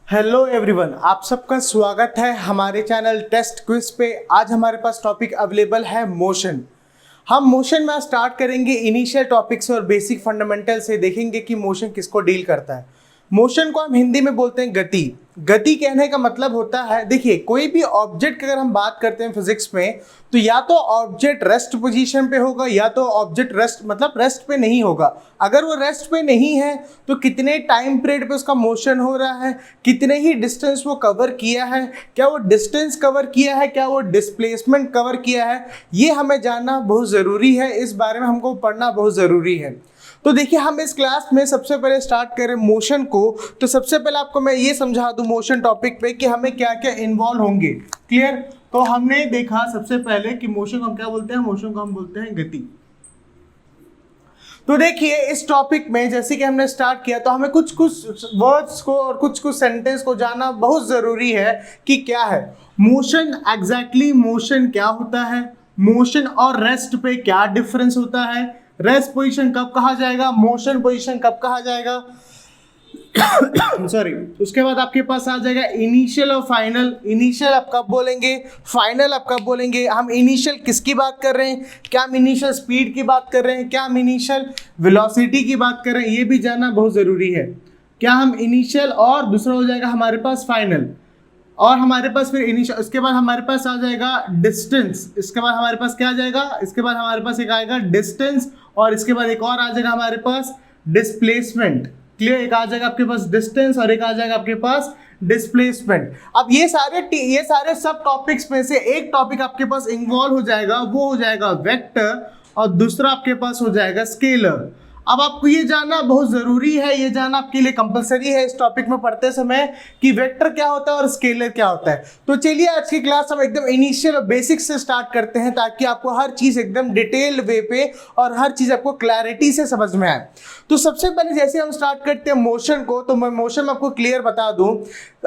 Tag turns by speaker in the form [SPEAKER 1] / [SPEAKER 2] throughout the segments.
[SPEAKER 1] Hello everyone, आप सबका स्वागत है हमारे चैनल टेस्ट क्विज पे। आज हमारे पास टॉपिक अवेलेबल है मोशन। हम मोशन में स्टार्ट करेंगे इनिशियल टॉपिक से और बेसिक फंडामेंटल से देखेंगे कि मोशन किसको डील करता है। मोशन को हम हिंदी में बोलते हैं गति। गति कहने का मतलब होता है, देखिए कोई भी ऑब्जेक्ट की अगर हम बात करते हैं फिजिक्स में, तो या तो ऑब्जेक्ट रेस्ट पोजीशन पे होगा या तो ऑब्जेक्ट रेस्ट पे नहीं होगा। अगर वो रेस्ट पे नहीं है तो कितने टाइम पीरियड पे उसका मोशन हो रहा है, कितने ही डिस्टेंस वो कवर किया है, क्या वो डिस्टेंस कवर किया है, क्या वो डिस्प्लेसमेंट कवर किया है, ये हमें जानना बहुत ज़रूरी है। इस बारे में हमको पढ़ना बहुत ज़रूरी है। तो देखिए हम इस क्लास में सबसे पहले स्टार्ट करें मोशन को, तो सबसे पहले आपको मैं ये समझा दूं मोशन टॉपिक पे कि हमें क्या क्या इन्वॉल्व होंगे। क्लियर? तो हमने देखा सबसे पहले कि मोशन को हम क्या बोलते हैं, मोशन को हम बोलते हैं गति। तो देखिए इस टॉपिक में जैसे कि हमने स्टार्ट किया तो हमें कुछ कुछ वर्ड्स को और कुछ कुछ सेंटेंस को जानना बहुत ज़रूरी है कि क्या है मोशन। एग्जैक्टली मोशन क्या होता है, मोशन और रेस्ट पे क्या डिफरेंस होता है, रेस्ट पोजीशन कब कहा जाएगा, मोशन पोजीशन कब कहा जाएगा सॉरी। उसके बाद आपके पास आ जाएगा इनिशियल और फाइनल। इनिशियल आप कब बोलेंगे, फाइनल आप कब बोलेंगे, हम इनिशियल किसकी बात कर रहे हैं, क्या हम इनिशियल स्पीड की बात कर रहे हैं, क्या हम इनिशियल वेलोसिटी की बात कर रहे हैं, ये भी जानना बहुत ज़रूरी है। क्या हम इनिशियल और दूसरा हो जाएगा हमारे पास फाइनल, और हमारे पास फिर इनिशियल, उसके बाद हमारे पास आ जाएगा डिस्टेंस, इसके बाद हमारे पास क्या आ जाएगा, इसके बाद हमारे पास एक आएगा डिस्टेंस, और इसके बाद एक और आ जाएगा हमारे पास डिस्प्लेसमेंट। क्लियर? एक आ जाएगा आपके पास डिस्टेंस और एक आ जाएगा आपके पास डिस्प्लेसमेंट। अब ये सारे सब टॉपिक्स में से एक टॉपिक आपके पास इन्वॉल्व हो जाएगा, वो हो जाएगा वेक्टर, और दूसरा आपके पास हो जाएगा स्केलर। अब आपको ये जानना बहुत ज़रूरी है, ये जानना आपके लिए कंपलसरी है इस टॉपिक में पढ़ते समय कि वेक्टर क्या होता है और स्केलर क्या होता है। तो चलिए आज की क्लास हम एकदम इनिशियल और बेसिक से स्टार्ट करते हैं ताकि आपको हर चीज़ एकदम डिटेल्ड वे पे और हर चीज़ आपको क्लैरिटी से समझ में आए। तो सबसे पहले जैसे हम स्टार्ट करते हैं मोशन को, तो मैं मोशन में आपको क्लियर बता दूं,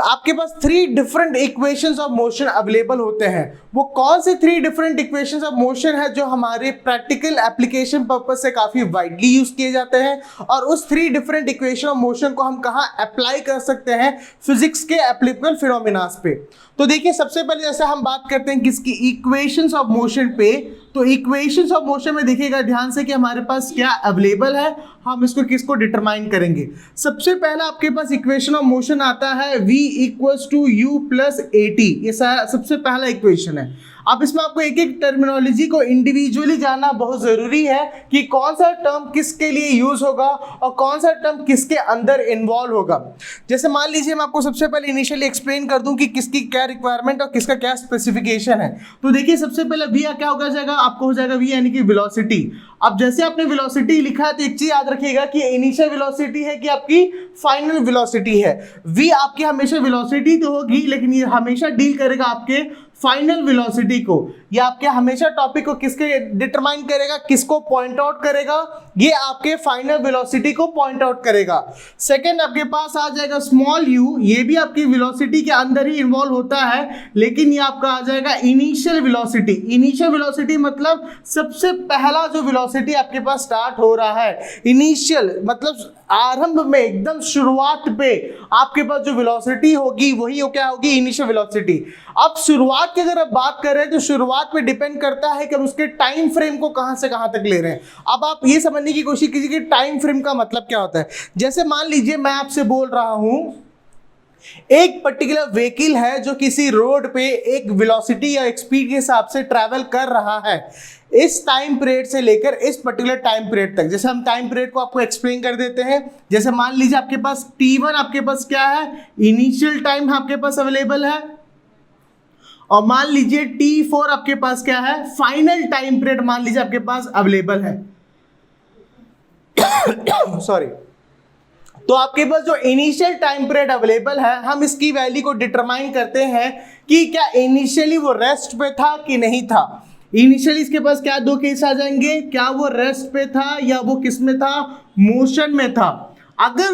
[SPEAKER 1] आपके पास 3 different equations of motion available होते हैं। वो कौन से 3 डिफरेंट इक्वेशंस ऑफ मोशन है जो हमारे प्रैक्टिकल एप्लीकेशन पर्पज से काफ़ी वाइडली यूज किए जाते हैं, और उस 3 डिफरेंट इक्वेशन ऑफ मोशन को हम कहाँ अप्लाई कर सकते हैं फिजिक्स के एप्लीकेबल फिनोमिनास पे। तो देखिए सबसे पहले जैसे हम बात करते हैं किसकी, इक्वेशंस ऑफ मोशन पे, तो इक्वेशंस ऑफ मोशन में देखिएगा ध्यान से कि हमारे पास क्या अवेलेबल है, हम इसको किसको डिटरमाइन करेंगे। सबसे पहला आपके पास इक्वेशन ऑफ मोशन आता है v equals to u plus at, ये सबसे पहला इक्वेशन है। अब इसमें आपको एक एक टर्मिनोलॉजी को इंडिविजुअली जानना बहुत ज़रूरी है कि कौन सा टर्म किसके लिए यूज होगा और कौन सा टर्म किसके अंदर इन्वॉल्व होगा। जैसे मान लीजिए मैं आपको सबसे पहले इनिशियली एक्सप्लेन कर दूं कि किसकी क्या रिक्वायरमेंट और किसका क्या स्पेसिफिकेशन है। तो देखिए सबसे पहले v क्या होगा जाएगा, आपको हो जाएगा v यानी कि वेलोसिटी। अब जैसे आपने वेलोसिटी लिखा है तो एक चीज याद रखिएगा कि इनिशियल वेलोसिटी है कि आपकी फाइनल वेलोसिटी है। v आपकी हमेशा वेलोसिटी तो होगी लेकिन ये हमेशा डील करेगा आपके फाइनल वेलोसिटी को। ये आपके हमेशा टॉपिक को किसके डिटरमाइन करेगा, किसको पॉइंट आउट करेगा, ये आपके फाइनल वेलोसिटी को पॉइंट आउट करेगा। सेकंड आपके पास आ जाएगा स्मॉल u, ये भी आपकी वेलोसिटी के अंदर ही इन्वॉल्व होता है लेकिन ये आपका आ जाएगा इनिशियल वेलोसिटी। इनिशियल वेलोसिटी मतलब सबसे पहला जो वेलोसिटी आपके पास स्टार्ट हो रहा है, इनिशियल मतलब आरंभ में एकदम शुरुआत पे आपके पास जो वेलोसिटी होगी वही क्या होगी, इनिशियल वेलोसिटी। अब शुरुआत की अगर आप बात कर रहे हैं तो शुरुआत पे डिपेंड करता है कि हम उसके टाइम फ्रेम को कहां से कहां तक ले रहे हैं। अब आप ये समझने की कोशिश कीजिए कि टाइम फ्रेम का मतलब क्या होता है। जैसे मान लीजिए मैं आपसे बोल रहा हूं एक पर्टिकुलर व्हीकल है जो किसी रोड पे एक वेलोसिटी या एक स्पीड के हिसाब से ट्रैवल कर रहा है इस टाइम पीरियड से लेकर इस पर्टिकुलर टाइम पीरियड तक। जैसे हम टाइम पीरियड को आपको एक्सप्लेन कर देते हैं। जैसे मान लीजिए आपके पास t1 आपके पास क्या है, इनिशियल टाइम आपके पास अवेलेबल है, और मान लीजिए t4 आपके पास क्या है, फाइनल टाइम पीरियड मान लीजिए आपके पास अवेलेबल है सॉरी। तो आपके पास जो इनिशियल टाइम पीरियड अवेलेबल है हम इसकी वैल्यू को डिटरमाइन करते हैं कि क्या इनिशियली वो रेस्ट पे था कि नहीं था। इनिशियली इसके पास क्या 2 केस आ जाएंगे, क्या वो रेस्ट पे था या वो किस में था, मोशन में था। अगर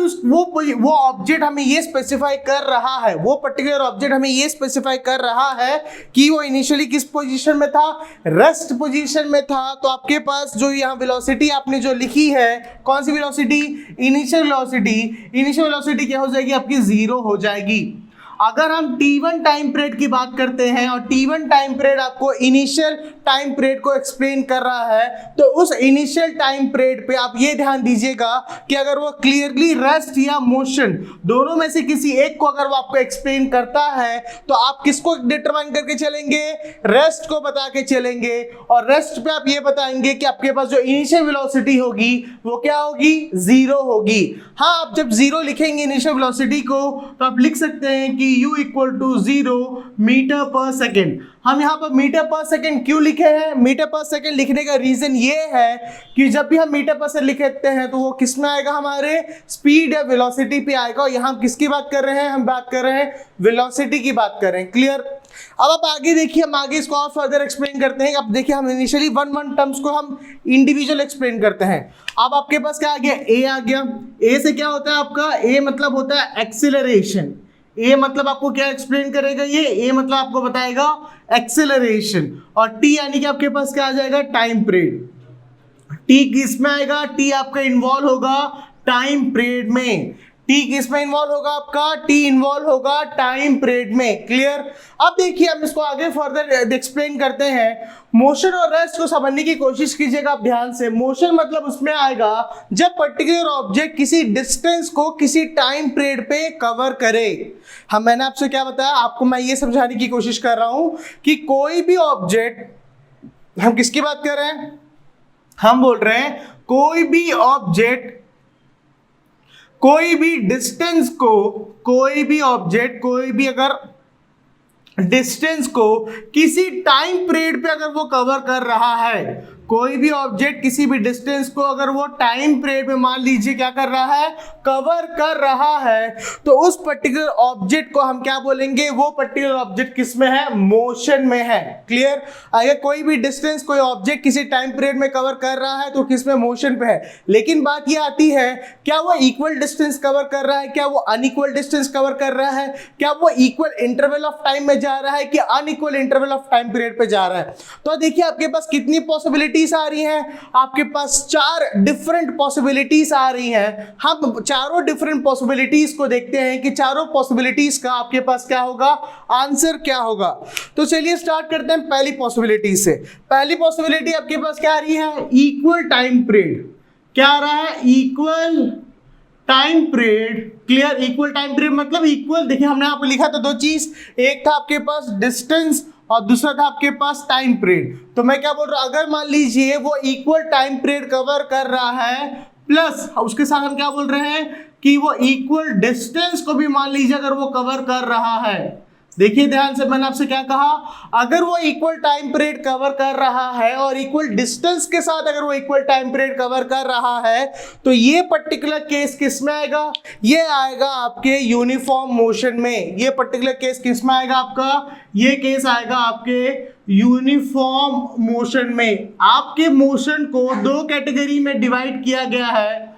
[SPEAKER 1] वो ऑब्जेक्ट हमें ये स्पेसिफाई कर रहा है, वो पर्टिकुलर ऑब्जेक्ट हमें ये स्पेसिफाई कर रहा है कि वो इनिशियली किस पोजीशन में था, रेस्ट पोजीशन में था, तो आपके पास जो यहाँ वेलोसिटी आपने जो लिखी है, कौन सी velocity, initial velocity, initial velocity क्या हो जाएगी आपकी, 0 हो जाएगी। अगर हम t1 टाइम पीरियड की बात करते हैं और t1 टाइम पीरियड आपको इनिशियल टाइम पीरियड को एक्सप्लेन कर रहा है, तो उस इनिशियल टाइम पीरियड पे आप ये ध्यान दीजिएगा कि अगर वो क्लियरली रेस्ट या मोशन दोनों में से किसी एक को अगर वो आपको एक्सप्लेन करता है, तो आप किसको डिटरमाइन करके चलेंगे, रेस्ट को बता के चलेंगे। और रेस्ट पे आप ये बताएंगे कि आपके पास जो इनिशियल वेलोसिटी होगी वो क्या होगी, 0 होगी। हाँ, आप जब 0 लिखेंगे इनिशियल वेलोसिटी को, तो आप लिख सकते हैं कि u इक्वल टू 0 मीटर पर सेकेंड। हम यहाँ पर मीटर पर सेकेंड क्यों लिखे हैं, मीटर पर सेकेंड लिखने का रीजन ये है कि जब भी हम मीटर पर सेकेंड लिखते हैं तो वो किस में आएगा, हमारे स्पीड या वेलोसिटी पे आएगा। और यहाँ हम किसकी बात कर रहे हैं, हम बात कर रहे हैं वेलोसिटी की बात कर रहे हैं। क्लियर। अब आप आगे देखिए, हम आगे इसको और फर्दर एक्सप्लेन करते हैं। अब देखिए, हम इनिशियली वन टर्म्स को हम इंडिविजुअल एक्सप्लेन करते हैं। अब आपके पास क्या आ गया, ए आ गया। ए से क्या होता है आपका, ए मतलब होता है एक्सीलरेशन। ए मतलब आपको क्या एक्सप्लेन करेगा, ये ए मतलब आपको बताएगा एक्सेलरेशन। और टी यानी कि आपके पास क्या आ जाएगा, टाइम पीरियड। टी किसमें आएगा, टी आपका इन्वॉल्व होगा टाइम पीरियड में। टी किसमें इन्वॉल्व होगा आपका, टी इन्वॉल्व होगा टाइम पीरियड में। क्लियर। अब देखिए, हम इसको आगे फर्दर एक्सप्लेन करते हैं। मोशन और रेस्ट को समझने की कोशिश कीजिएगा आप ध्यान से। मोशन मतलब उसमें आएगा जब पर्टिकुलर ऑब्जेक्ट किसी डिस्टेंस को किसी टाइम पीरियड पे कवर करे। मैंने आपसे क्या बताया, आपको मैं ये समझाने की कोशिश कर रहा हूं कि कोई भी ऑब्जेक्ट, हम किसकी बात कर रहे हैं, हम बोल रहे हैं कोई भी ऑब्जेक्ट, कोई भी डिस्टेंस को, कोई भी ऑब्जेक्ट, कोई भी अगर डिस्टेंस को किसी टाइम पीरियड पे अगर वो कवर कर रहा है, कोई भी ऑब्जेक्ट किसी भी डिस्टेंस को अगर वो टाइम पीरियड में मान लीजिए क्या कर रहा है, कवर कर रहा है, तो उस पर्टिकुलर ऑब्जेक्ट को हम क्या बोलेंगे, वो पर्टिकुलर ऑब्जेक्ट किस में है, मोशन में है। क्लियर। अगर कोई भी डिस्टेंस कोई ऑब्जेक्ट किसी टाइम पीरियड में कवर कर रहा है तो किस में, मोशन पे है। लेकिन बात ये आती है, क्या वो इक्वल डिस्टेंस कवर कर रहा है, क्या वो अनइक्वल डिस्टेंस कवर कर रहा है, क्या वो इक्वल इंटरवल ऑफ टाइम में जा रहा है कि unequal interval of time period पे जा रहा है। तो देखिए, आपके पास कितनी पॉसिबिलिटी आ रही हैं, आपके पास 4 डिफरेंट पॉसिबिलिटीज आ रही हैं। हम चारों डिफरेंट पॉसिबिलिटीज को देखते हैं कि चारों पॉसिबिलिटीज का आपके पास क्या होगा, आंसर क्या होगा। तो चलिए स्टार्ट करते हैं पहली पॉसिबिलिटी से। पहली पॉसिबिलिटी आपके पास क्या आ रही है, इक्वल टाइम पीरियड। क्या आ रहा है, equal time period. Clear. Equal time period मतलब इक्वल, देखिए हमने यहाँ पे लिखा था 2 चीज, एक था आपके पास डिस्टेंस और दूसरा था आपके पास टाइम पीरियड। तो मैं क्या बोल रहा हूं, अगर मान लीजिए वो इक्वल टाइम पीरियड कवर कर रहा है, प्लस उसके साथ हम क्या बोल रहे हैं कि वो इक्वल डिस्टेंस को भी मान लीजिए अगर वो कवर कर रहा है। देखिए ध्यान से, मैंने आपसे क्या कहा, अगर वो इक्वल टाइम पीरियड कवर कर रहा है और इक्वल डिस्टेंस के साथ अगर वो इक्वल टाइम पीरियड कवर कर रहा है, तो ये पर्टिकुलर केस किस में आएगा, ये आएगा आपके यूनिफॉर्म मोशन में। ये पर्टिकुलर केस किस में आएगा आपका, ये केस आएगा आपके यूनिफॉर्म मोशन में। आपके मोशन को 2 कैटेगरी में डिवाइड किया गया है,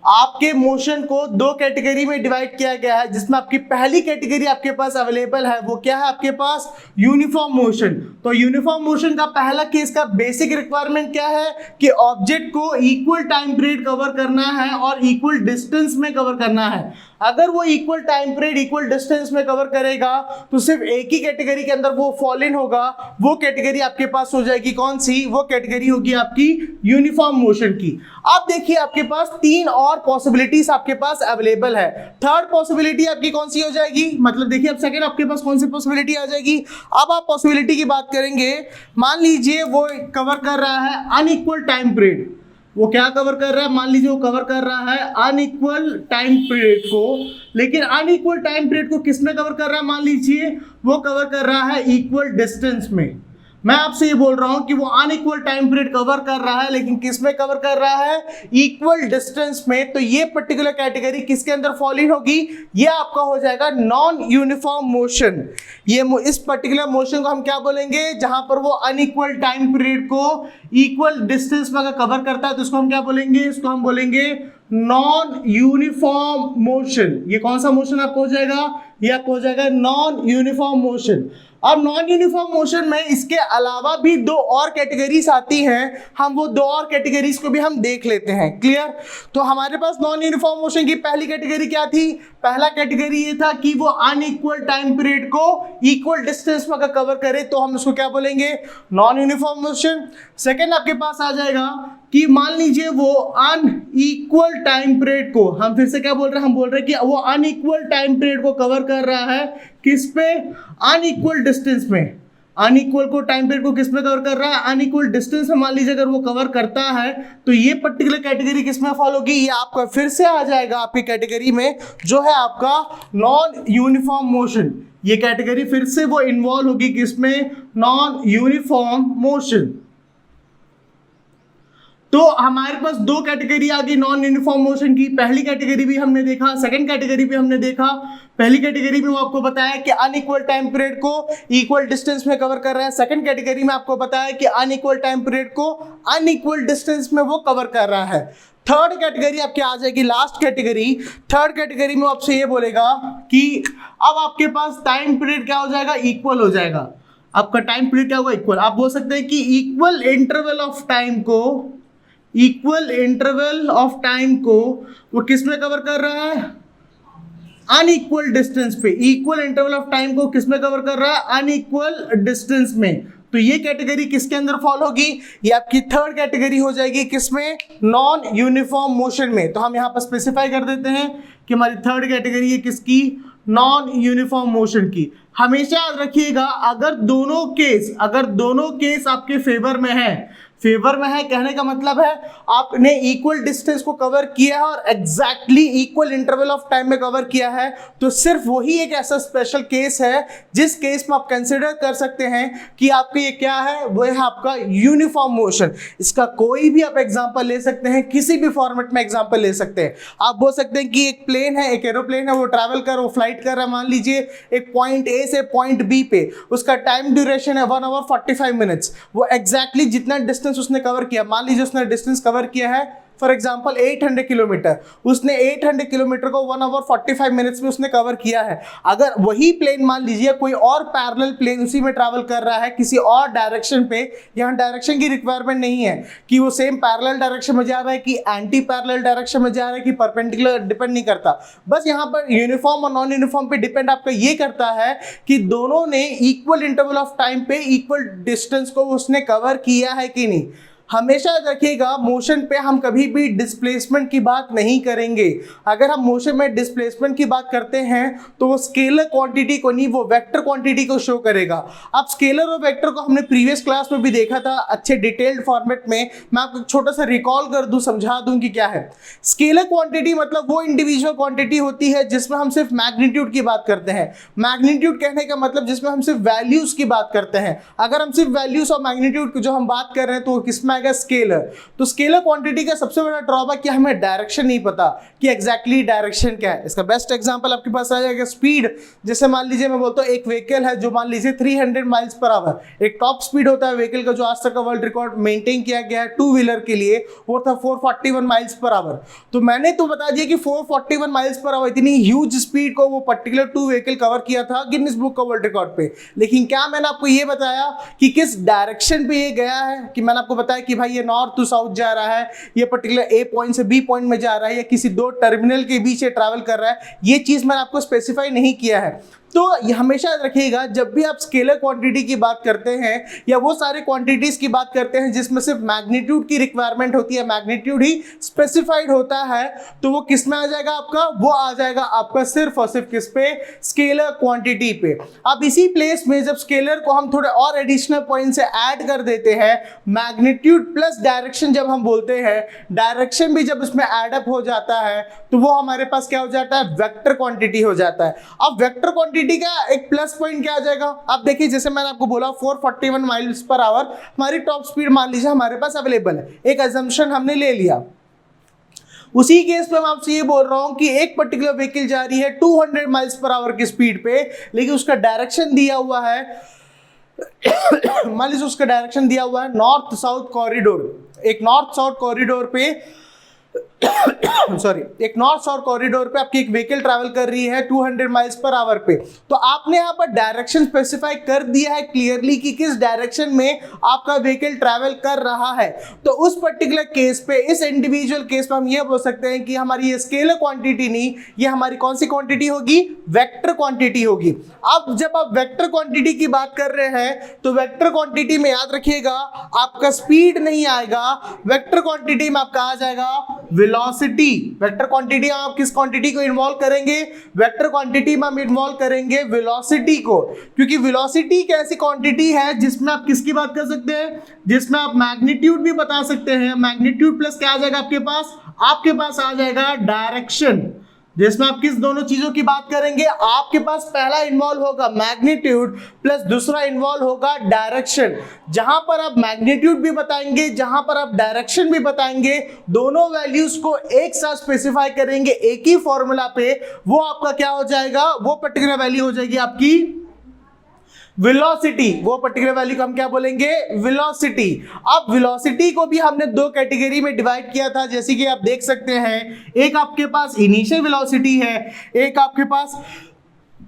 [SPEAKER 1] आपके मोशन को 2 कैटेगरी में डिवाइड किया गया है, जिसमें आपकी पहली कैटेगरी आपके पास अवेलेबल है, वो क्या है आपके पास, यूनिफॉर्म मोशन। तो यूनिफॉर्म मोशन का पहला केस का बेसिक रिक्वायरमेंट क्या है कि ऑब्जेक्ट को इक्वल टाइम पीरियड कवर करना है और इक्वल डिस्टेंस में कवर करना है। अगर वो equal time period equal distance में कवर करेगा तो सिर्फ एक ही कैटेगरी के अंदर वो फॉल इन होगा, वो कैटेगरी आपके पास हो जाएगी कौन सी, वो कैटेगरी होगी आपकी यूनिफॉर्म मोशन की। अब देखिए, आपके पास 3 और पॉसिबिलिटीज आपके पास अवेलेबल है। थर्ड पॉसिबिलिटी आपकी कौन सी हो जाएगी, मतलब देखिए अब सेकंड आपके पास कौन सी पॉसिबिलिटी आ जाएगी। अब आप पॉसिबिलिटी की बात करेंगे, मान लीजिए वो कवर कर रहा है अनइक्वल टाइम पीरियड। वो क्या कवर कर रहा है, मान लीजिए वो कवर कर रहा है अनइक्वल टाइम पीरियड को, लेकिन अनइक्वल टाइम पीरियड को किसमें कवर कर रहा है, मान लीजिए वो कवर कर रहा है इक्वल डिस्टेंस में। मैं आपसे ये बोल रहा हूं कि वो अनइक्वल टाइम पीरियड कवर कर रहा है, लेकिन किस में कवर कर रहा है, इक्वल डिस्टेंस में। तो ये पर्टिकुलर कैटेगरी किसके अंदर फॉल इन होगी, ये आपका हो जाएगा नॉन यूनिफॉर्म मोशन। ये इस पर्टिकुलर मोशन को हम क्या बोलेंगे, जहां पर वो अनइक्वल टाइम पीरियड को इक्वल डिस्टेंस में अगर कवर करता है तो इसको हम क्या बोलेंगे, इसको हम बोलेंगे नॉन यूनिफॉर्म मोशन। ये कौन सा मोशन आपको हो जाएगा? ये आपको हो जाएगा नॉन यूनिफॉर्म मोशन। अब नॉन यूनिफॉर्म मोशन में इसके अलावा भी दो और कैटेगरीज आती हैं, हम वो दो और कैटेगरीज को भी हम देख लेते हैं। क्लियर? तो हमारे पास नॉन यूनिफॉर्म मोशन की पहली कैटेगरी क्या थी? पहला कैटेगरी ये था कि वो अनइक्वल टाइम पीरियड को इक्वल डिस्टेंस में अगर कवर करे तो हम उसको क्या बोलेंगे? Non uniform motion. सेकेंड आपके पास आ जाएगा कि मान लीजिए वो अनइक्वल टाइम पीरियड को, हम फिर से क्या बोल रहे हैं? हम बोल रहे हैं कि वो अनइक्वल टाइम पीरियड को कवर कर रहा है, किस पे? अनइक्वल डिस्टेंस में। अनइक्वल को टाइम पीरियड को किस में कवर कर रहा है? अनइक्वल डिस्टेंस में मान लीजिए अगर वो कवर करता है तो ये पर्टिकुलर कैटेगरी किस में फॉलो होगी? ये आपका फिर से आ जाएगा आपकी कैटेगरी में जो है आपका नॉन यूनिफॉर्म मोशन। ये कैटेगरी फिर से वो इन्वॉल्व होगी किसमें? Non uniform motion. तो हमारे पास दो कैटेगरी आ गई नॉन यूनिफॉर्म मोशन की। पहली कैटेगरी भी हमने देखा, सेकंड कैटेगरी भी हमने देखा। पहली कैटेगरी में वो आपको बताया कि अनइक्वल टाइम पीरियड को इक्वल डिस्टेंस में कवर कर रहा है। सेकंड कैटेगरी में आपको बताया कि अनइक्वल टाइम पीरियड को अनइक्वल डिस्टेंस में वो कवर कर रहा है। थर्ड कैटेगरी आपकी आ जाएगी, लास्ट कैटेगरी। थर्ड कैटेगरी में आपसे ये बोलेगा कि अब आपके पास टाइम पीरियड क्या हो जाएगा? इक्वल हो जाएगा। आपका टाइम पीरियड क्या होगा? इक्वल। आप बोल सकते हैं कि इक्वल इंटरवल ऑफ टाइम को, इक्वल इंटरवल ऑफ टाइम को वो किस में कवर कर रहा है? अनइक्वल डिस्टेंस पे। इक्वल इंटरवल ऑफ टाइम को किस में कवर कर रहा है? अनइक्वल डिस्टेंस में। तो ये कैटेगरी किसके अंदर फॉलो होगी? ये आपकी थर्ड कैटेगरी हो जाएगी, किसमें? नॉन यूनिफॉर्म मोशन में। तो हम यहां पर स्पेसिफाई कर देते हैं कि हमारी थर्ड कैटेगरी है किसकी? नॉन यूनिफॉर्म मोशन की। हमेशा याद रखिएगा अगर दोनों केस आपके फेवर में है, फेवर में है कहने का मतलब है आपने इक्वल डिस्टेंस को कवर किया है और exactly equal interval of time में कवर किया है, तो सिर्फ वही एक ऐसा स्पेशल केस है जिस केस में आप कंसिडर कर सकते हैं कि आपका ये क्या है? वो है आपका यूनिफॉर्म मोशन। इसका कोई भी आप एग्जांपल ले सकते हैं, किसी भी फॉर्मेट में एग्जांपल ले सकते हैं। आप बोल सकते हैं कि एक प्लेन है, एक एरोप्लेन है, वो ट्रैवल कर, वो फ्लाइट कर रहा है, मान लीजिए एक पॉइंट ए से पॉइंट बी पे, उसका टाइम ड्यूरेशन है 1 आवर 45 मिनट्स। वो एग्जैक्टली जितना डिस्टेंस उसने कवर किया, मान लीजिए उसने डिस्टेंस कवर किया है फॉर एग्जांपल 800 किलोमीटर, उसने 800 किलोमीटर को 1 आवर 45 मिनट्स में उसने कवर किया है। अगर वही प्लेन मान लीजिए कोई और पैरेलल प्लेन उसी में ट्रैवल कर रहा है किसी और डायरेक्शन पे, यहाँ डायरेक्शन की रिक्वायरमेंट नहीं है कि वो सेम पैरेलल डायरेक्शन में जा रहा है कि एंटी पैरेलल डायरेक्शन में जा रहा है कि परपेंडिकुलर, डिपेंड नहीं करता। बस यहाँ पर यूनिफॉर्म और नॉन यूनिफॉर्म पे डिपेंड आपका ये करता है कि दोनों ने इक्वल इंटरवल ऑफ टाइम पे इक्वल डिस्टेंस को उसने कवर किया है कि नहीं। हमेशा रखिएगा मोशन पे हम कभी भी डिस्प्लेसमेंट की बात नहीं करेंगे। अगर हम मोशन में डिस्प्लेसमेंट की बात करते हैं तो वो स्केलर क्वांटिटी को नहीं, वो वेक्टर क्वांटिटी को शो करेगा। अब स्केलर और वेक्टर को हमने प्रीवियस क्लास में भी देखा था अच्छे डिटेल्ड फॉर्मेट में। मैं आपको छोटा सा रिकॉल कर दूं, समझा दूं कि क्या है स्केलर क्वांटिटी। मतलब वो इंडिविजुअल क्वांटिटी होती है जिसमें हम सिर्फ मैग्नीट्यूड की बात करते हैं। मैग्नीट्यूड कहने का मतलब जिसमें हम सिर्फ वैल्यूज की बात करते हैं। अगर हम सिर्फ वैल्यूज और मैग्नीट्यूड की जो हम बात कर रहे हैं तो किसमें स्केलर। तो स्केलर क्वांटिटी का सबसे बड़ा ड्रॉबैक क्या, हमें डायरेक्शन नहीं पता कि एग्जैक्टली डायरेक्शन क्या है। इसका बेस्ट एग्जांपल आपके पास आ जाएगा स्पीड। जैसे मान लीजिए मैं बोलता हूं एक व्हीकल है जो मान लीजिए 300 माइल्स पर आवर, एक टॉप स्पीड होता है व्हीकल का जो आज तक का वर्ल्ड रिकॉर्ड मेंटेन किया गया है टू व्हीलर के लिए, वो था 441 माइल्स पर आवर। तो मैंने तो बता दिया कि 441 माइल्स पर आवर इतनी ह्यूज स्पीड को वो पर्टिकुलर टू व्हीकल कवर किया था गिनीज बुक का वर्ल्ड रिकॉर्ड पे। लेकिन क्या मैंने आपको ये बताया कि किस डायरेक्शन पे ये गया है? कि मैंने आपको बताया कि भाई ये नॉर्थ टू साउथ जा रहा है, ये पर्टिकुलर ए पॉइंट से बी पॉइंट में जा रहा है, या किसी दो टर्मिनल के बीच ये ट्रैवल कर रहा है। ये चीज मैंने आपको स्पेसिफाई नहीं किया है। तो ये हमेशा याद रखिएगा जब भी आप स्केलर क्वांटिटी की बात करते हैं या वो सारे क्वांटिटीज की बात करते हैं जिसमें सिर्फ मैग्नीट्यूड की रिक्वायरमेंट होती है, मैग्नीट्यूड ही स्पेसिफाइड होता है, तो वो किस में आ जाएगा आपका? वो आ जाएगा आपका सिर्फ और सिर्फ किस पे? स्केलर क्वांटिटी पे। अब इसी प्लेस में जब स्केलर को हम थोड़े और एडिशनल पॉइंट से ऐड कर देते हैं, मैग्नीट्यूड प्लस डायरेक्शन जब हम बोलते हैं, डायरेक्शन भी जब इसमें एडअप हो जाता है तो वो हमारे पास क्या हो जाता है? वेक्टर क्वांटिटी हो जाता है। अब वेक्टर क्वांटिटी का एक प्लस पॉइंट क्या आ जाएगा? आप देखिए जैसे मैंने आपको बोला 441 माइल्स पर आवर हमारी टॉप स्पीड मान लीजिए हमारे पास अवेलेबल है, एक अजम्पशन हमने ले लिया। उसी केस में मैं आपसे ये बोल रहा हूं कि एक पर्टिकुलर व्हीकल जा रही है 200 माइल्स पर आवर की स्पीड पे, लेकिन उसका डायरेक्शन दिया हुआ है मान लीजिए उसका डायरेक्शन दिया हुआ है नॉर्थ साउथ कॉरिडोर। एक नॉर्थ साउथ कॉरिडोर पे सॉरी, एक नॉर्थ साउथ कॉरिडोर पे आपकी एक व्हीकल ट्रैवल कर रही है 200 माइल्स पर आवर पे, तो आपने यहाँ पर डायरेक्शन स्पेसिफाई कर दिया है क्लियरली कि किस डायरेक्शन में आपका व्हीकल ट्रैवल कर रहा है। तो उस पर्टिकुलर केस पे, इस इंडिविजुअल केस पे हम ये बोल सकते हैं कि हमारी ये स्केलर क्वांटिटी नहीं, ये हमारी कौन सी क्वांटिटी होगी, वेक्टर क्वांटिटी होगी। अब जब आप वेक्टर क्वांटिटी की बात कर रहे हैं तो वेक्टर क्वांटिटी में याद रखिएगा आपका स्पीड नहीं आएगा, वेक्टर क्वांटिटी में आपका आ जाएगा वेलोसिटी। वेक्टर क्वांटिटी में आप किस क्वांटिटी को इन्वॉल्व करेंगे, वेक्टर क्वांटिटी में हम इन्वॉल्व करेंगे वेलोसिटी को, क्योंकि वेलोसिटी एक ऐसी क्वांटिटी है जिसमें आप किसकी बात कर सकते हैं, जिसमें आप मैग्नीट्यूड भी बता सकते हैं। मैग्नीट्यूड प्लस क्या आ जाएगा आपके पास आ जाएगा डायरेक्शन, जिसमें आप किस दोनों चीजों की बात करेंगे, आपके पास पहला इन्वॉल्व होगा मैग्नीट्यूड प्लस दूसरा इन्वॉल्व होगा डायरेक्शन। जहां पर आप मैग्नीट्यूड भी बताएंगे, जहां पर आप डायरेक्शन भी बताएंगे, दोनों वैल्यूज को एक साथ स्पेसिफाई करेंगे एक ही फॉर्मूला पे, वो आपका क्या हो जाएगा, वो पर्टिकुलर वैल्यू हो जाएगी आपकी वेलोसिटी। वो पर्टिकुलर वैल्यू को हम क्या बोलेंगे, वेलोसिटी। अब वेलोसिटी को भी हमने दो कैटेगरी में डिवाइड किया था, जैसे कि आप देख सकते हैं, एक आपके पास इनिशियल वेलोसिटी है, एक आपके पास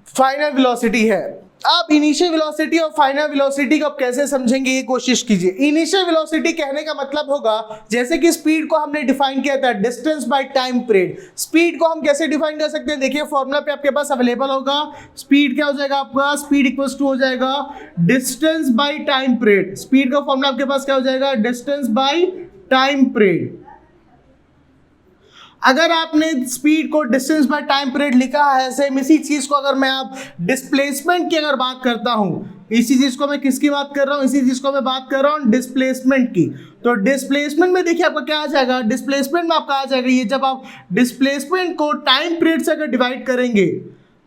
[SPEAKER 1] फाइनल वेलोसिटी है। आप इनिशियल वेलोसिटी और फाइनल वेलोसिटी को आप कैसे समझेंगे, ये कोशिश कीजिए। इनिशियल वेलोसिटी कहने का मतलब होगा, जैसे कि स्पीड को हमने डिफाइन किया था distance by time period. Speed को हम कैसे डिफाइन कर सकते हैं, देखिए फॉर्मूला पे आपके पास अवेलेबल होगा। स्पीड क्या हो जाएगा आपका, स्पीड इक्वल्स टू हो जाएगा distance by time period. Speed का फॉर्मूला आपके पास क्या हो जाएगा, डिस्टेंस बाय टाइम पीरियड। अगर आपने स्पीड को डिस्टेंस बाय टाइम पीरियड लिखा है, सेम इसी चीज को अगर मैं आप डिस्प्लेसमेंट की अगर बात करता हूं, इसी चीज को मैं किसकी बात कर रहा हूं, इसी चीज को मैं बात कर रहा हूं डिस्प्लेसमेंट की। तो डिस्प्लेसमेंट में देखिए आपका क्या आ जाएगा, डिस्प्लेसमेंट में आपका आ जाएगा ये, जब आप डिस्प्लेसमेंट को टाइम पीरियड से अगर डिवाइड करेंगे,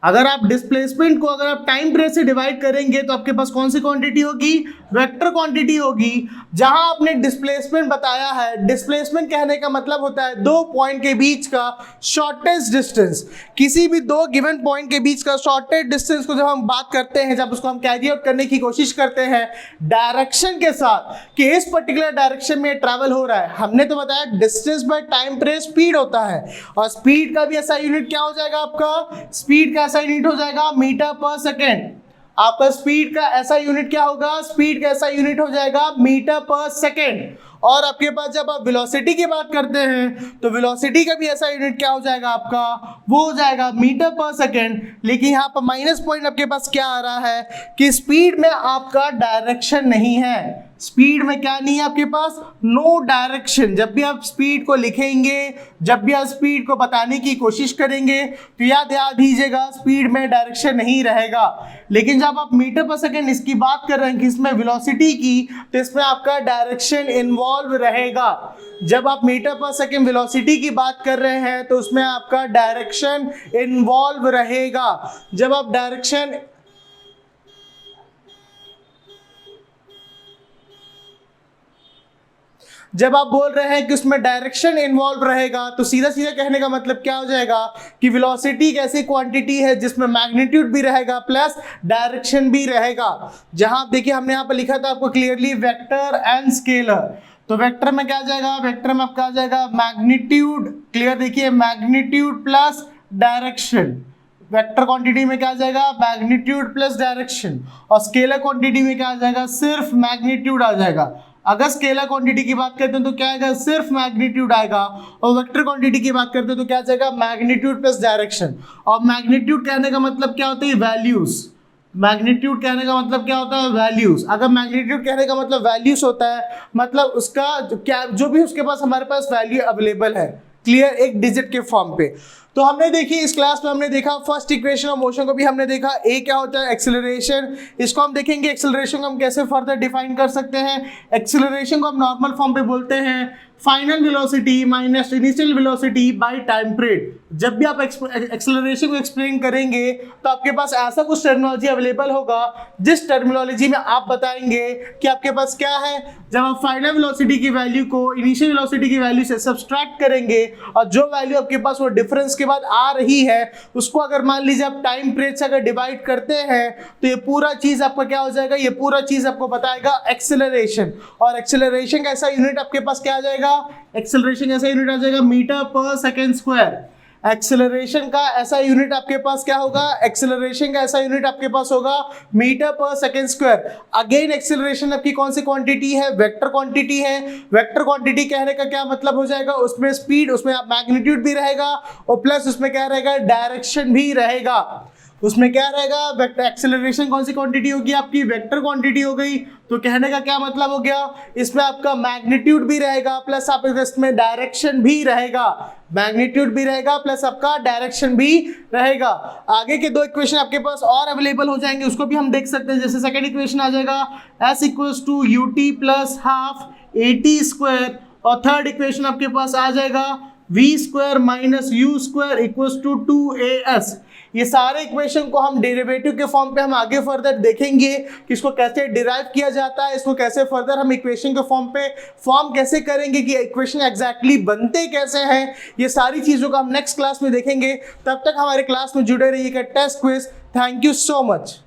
[SPEAKER 1] अगर आप डिस्प्लेसमेंट को अगर आप टाइम पीरियड से डिवाइड करेंगे तो आपके पास कौन सी क्वांटिटी होगी, वेक्टर क्वांटिटी होगी। जहां आपने डिस्प्लेसमेंट बताया है, डिस्प्लेसमेंट कहने का मतलब होता है दो पॉइंट के बीच का शॉर्टेस्ट डिस्टेंस। किसी भी दो गिवन पॉइंट के बीच का शॉर्टेस्ट डिस्टेंस को जब हम बात करते हैं, जब उसको हम कैरी आउट करने की कोशिश करते हैं डायरेक्शन के साथ कि इस पर्टिकुलर डायरेक्शन में ट्रैवल हो रहा है, हमने तो बताया distance by time period speed होता है, और स्पीड का भी ऐसा यूनिट क्या हो जाएगा आपका, स्पीड का यूनिट हो जाएगा मीटर पर सेकेंड। आपका स्पीड का ऐसा यूनिट क्या होगा, स्पीड का ऐसा यूनिट हो जाएगा मीटर पर सेकेंड। और आपके पास जब आप वेलोसिटी की बात करते हैं तो वेलोसिटी का भी ऐसा यूनिट क्या हो जाएगा आपका, वो हो जाएगा मीटर पर सेकेंड। लेकिन यहाँ पर माइनस पॉइंट आपके पास क्या आ रहा है कि स्पीड में आपका डायरेक्शन नहीं है। स्पीड में क्या नहीं है आपके पास, नो डायरेक्शन। जब भी आप स्पीड को लिखेंगे, जब भी आप स्पीड को बताने की कोशिश करेंगे तो याद दीजिएगा स्पीड में डायरेक्शन नहीं रहेगा। लेकिन जब आप मीटर पर सेकेंड इसकी बात कर रहे हैं कि इसमें वेलोसिटी की, तो इसमें आपका डायरेक्शन इन्वॉल्व रहेगा। जब आप मीटर पर सेकेंड वेलोसिटी की बात कर रहे हैं तो उसमें आपका डायरेक्शन इन्वॉल्व रहेगा। जब आप डायरेक्शन जब आप बोल रहे हैं कि उसमें डायरेक्शन इन्वॉल्व रहेगा, तो सीधा सीधा कहने का मतलब क्या हो जाएगा कि वेलोसिटी एक ऐसी क्वांटिटी है जिसमें मैग्नीट्यूड भी रहेगा प्लस डायरेक्शन भी रहेगा। जहां आप देखिए हमने यहाँ पर लिखा था आपको क्लियरली वेक्टर एंड स्केलर। तो वेक्टर में क्या आ जाएगा, वेक्टर में आपका आ जाएगा मैग्नीट्यूड, क्लियर देखिए magnitude plus direction. Vector quantity में क्या आ जाएगा, मैग्नीट्यूड प्लस डायरेक्शन। और स्केलर क्वांटिटी में क्या आ जाएगा, सिर्फ मैग्नीट्यूड आ जाएगा। अगर स्केलर क्वांटिटी की बात करते हैं तो क्या आएगा, सिर्फ मैग्नीट्यूड आएगा। और वेक्टर क्वांटिटी की बात करते हैं तो क्या आ जाएगा, मैग्नीट्यूड प्लस डायरेक्शन। और मैग्नीट्यूड कहने का मतलब क्या होता है, वैल्यूज। मैग्नीट्यूड कहने का मतलब क्या होता है, वैल्यूज। अगर मैग्नीट्यूड कहने का मतलब वैल्यूज होता है, मतलब उसका क्या जो भी उसके पास हमारे पास वैल्यू अवेलेबल है, क्लियर, एक डिजिट के फॉर्म पे। तो हमने देखी इस क्लास में हमने देखा फर्स्ट इक्वेशन ऑफ मोशन को भी हमने देखा, ए क्या होता है, एक्सेलरेशन। इसको हम देखेंगे एक्सेलरेशन को हम कैसे फर्दर डिफाइन कर सकते हैं। एक्सेलरेशन को हम नॉर्मल फॉर्म पे बोलते हैं final velocity minus initial velocity by time period. जब भी आप एक्सेलरेशन को एक्सप्लेन करेंगे तो आपके पास ऐसा कुछ टर्मिनोलॉजी अवेलेबल होगा जिस टर्मिनोलॉजी में आप बताएंगे कि आपके पास क्या है। जब आप फाइनल वेलोसिटी की वैल्यू को इनिशियल वेलोसिटी की वैल्यू से सब्सट्रैक्ट करेंगे और जो वैल्यू आपके पास वो डिफरेंस के बाद आ रही है उसको अगर मान लीजिए आप टाइम पीरियड से अगर डिवाइड करते हैं तो ये पूरा चीज आपका क्या हो जाएगा, ये पूरा चीज आपको बताएगा एक्सेलरेशन। और एक्सेलरेशन का ऐसा यूनिट आपके पास क्या आ जाएगा, एक्सेलरेशन ऐसा यूनिट आ जाएगा मीटर पर सेकेंड स्क्वायर। एक्सेलरेशन का ऐसा यूनिट आपके पास क्या होगा, एक्सेलरेशन का ऐसा यूनिट आपके पास होगा मीटर पर सेकेंड स्क्वायर। अगेन एक्सेलरेशन आपकी कौन सी क्वांटिटी है, वेक्टर क्वांटिटी है। वेक्टर क्वांटिटी कहने का क्या मतलब हो जाएगा, उसमें स्पीड, उसमें मैग्नीट्यूड भी रहेगा और प्लस उसमें क्या रहेगा, डायरेक्शन भी रहेगा। उसमें क्या रहेगा, वेक्टर एक्सेलरेशन कौन सी क्वांटिटी होगी आपकी, वेक्टर क्वांटिटी हो गई। तो कहने का क्या मतलब हो गया, इसमें आपका मैग्नीट्यूड भी रहेगा प्लस आप इसमें डायरेक्शन भी रहेगा, मैग्नीट्यूड भी रहेगा प्लस आपका डायरेक्शन भी रहेगा। आगे के दो इक्वेशन आपके पास और अवेलेबल हो जाएंगे, उसको भी हम देख सकते हैं। जैसे सेकंड इक्वेशन आ जाएगा s equals to ut plus half at square और थर्ड इक्वेशन आपके पास आ जाएगा v square minus u square equals to 2as। ये सारे इक्वेशन को हम डेरिवेटिव के फॉर्म पे हम आगे फर्दर देखेंगे कि इसको कैसे डिराइव किया जाता है, इसको कैसे फर्दर हम इक्वेशन के फॉर्म पे फॉर्म कैसे करेंगे कि इक्वेशन एग्जैक्टली बनते कैसे हैं। ये सारी चीजों को हम नेक्स्ट क्लास में देखेंगे। तब तक हमारे क्लास में जुड़े रहिएगा test quiz. Thank you so much.